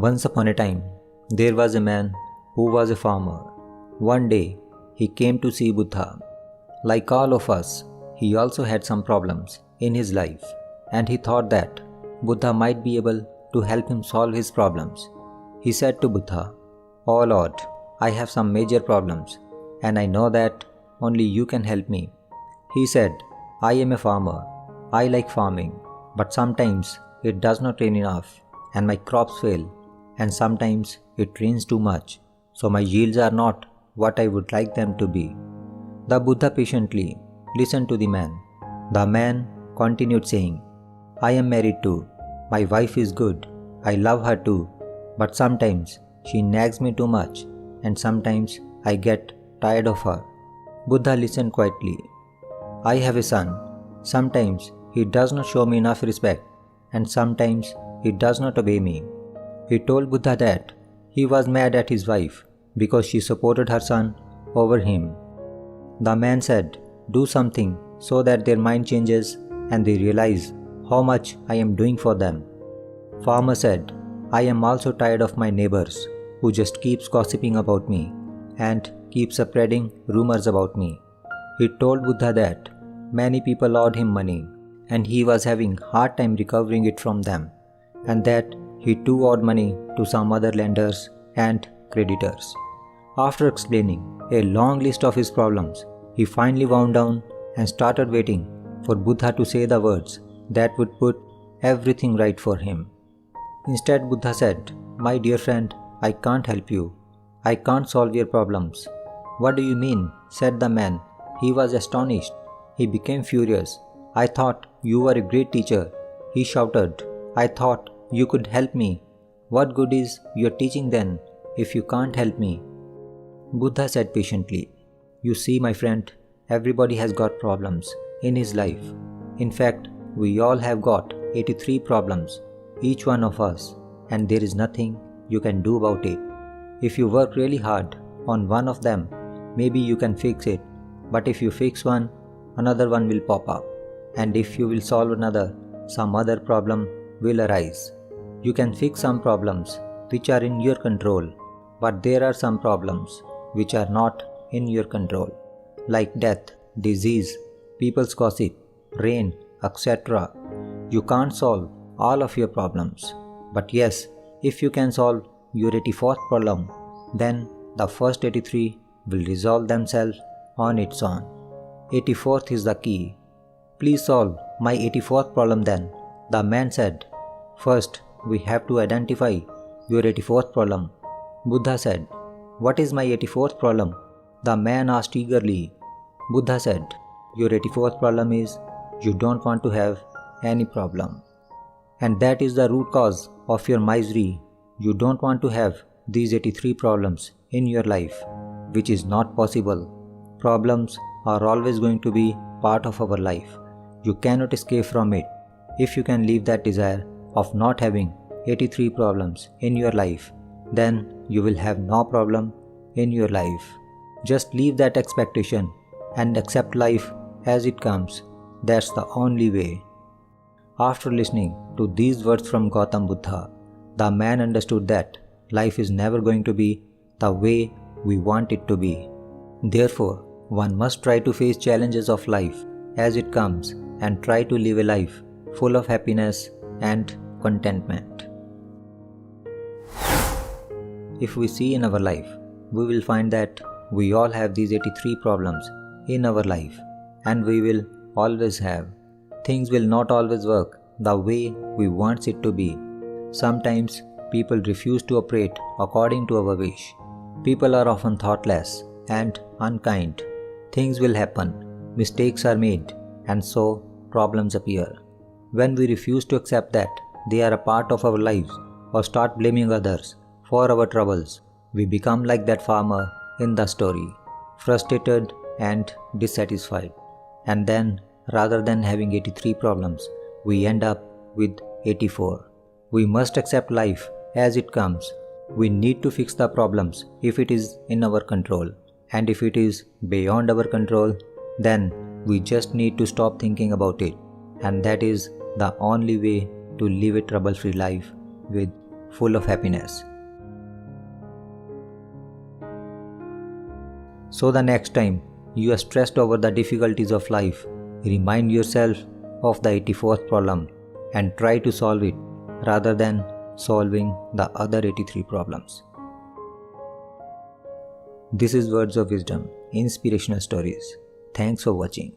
Once upon a time, there was a man who was a farmer. One day, he came to see Buddha. Like all of us, he also had some problems in his life, and he thought that Buddha might be able to help him solve his problems. He said to Buddha, "Oh Lord, I have some major problems, and I know that only you can help me." He said, "I am a farmer. I like farming, but sometimes it does not rain enough, and my crops fail, and sometimes it rains too much, so my yields are not what I would like them to be." The Buddha patiently listened to the man. The man continued saying, "I am married too. My wife is good. I love her too, but sometimes she nags me too much, and sometimes I get tired of her." Buddha listened quietly. "I have a son. Sometimes he does not show me enough respect, and sometimes he does not obey me." He told Buddha that he was mad at his wife because she supported her son over him. The man said, "Do something so that their mind changes and they realize how much I am doing for them." Farmer said, "I am also tired of my neighbors who just keeps gossiping about me and keeps spreading rumors about me." He told Buddha that many people owed him money and he was having hard time recovering it from them, and that he too owed money to some other lenders and creditors. After explaining a long list of his problems, he finally wound down and started waiting for Buddha to say the words that would put everything right for him. Instead, Buddha said, "My dear friend, I can't help you. I can't solve your problems." "What do you mean?" said the man. He was astonished. He became furious. "I thought you were a great teacher," he shouted. "I thought you could help me. What good is your teaching then if you can't help me?" Buddha said patiently, "You see, my friend, everybody has got problems in his life. In fact, we all have got 83 problems, each one of us, and there is nothing you can do about it. If you work really hard on one of them, maybe you can fix it, but if you fix one, another one will pop up, and if you will solve another, some other problem will arise. You can fix some problems which are in your control, but there are some problems which are not in your control, like death, disease, people's gossip, rain, etc. You can't solve all of your problems. But yes, if you can solve your 84th problem, then the first 83 will resolve themselves on its own. 84th is the key. Please solve my 84th problem then," the man said. "First, we have to identify your 84th problem." Buddha said, "What is my 84th problem?" The man asked eagerly. Buddha said, "Your 84th problem is you don't want to have any problem. And that is the root cause of your misery. You don't want to have these 83 problems in your life, which is not possible. Problems are always going to be part of our life. You cannot escape from it. If you can leave that desire of not having 83 problems in your life, then you will have no problem in your life. Just leave that expectation and accept life as it comes. That's the only way." After listening to these words from Gautam Buddha, the man understood that life is never going to be the way we want it to be. Therefore, one must try to face challenges of life as it comes and try to live a life full of happiness and contentment. If we see in our life, we will find that we all have these 83 problems in our life, and we will always have. Things will not always work the way we want it to be. Sometimes people refuse to operate according to our wish. People are often thoughtless and unkind. Things will happen, mistakes are made, and so problems appear. When we refuse to accept that they are a part of our lives or start blaming others for our troubles, we become like that farmer in the story, frustrated and dissatisfied. And then, rather than having 83 problems, we end up with 84. We must accept life as it comes. We need to fix the problems if it is in our control, and if it is beyond our control, then we just need to stop thinking about it, and that is the only way to live a trouble-free life with full of happiness. So the next time you are stressed over the difficulties of life, remind yourself of the 84th problem and try to solve it rather than solving the other 83 problems. This is Words of Wisdom, Inspirational Stories. Thanks for watching.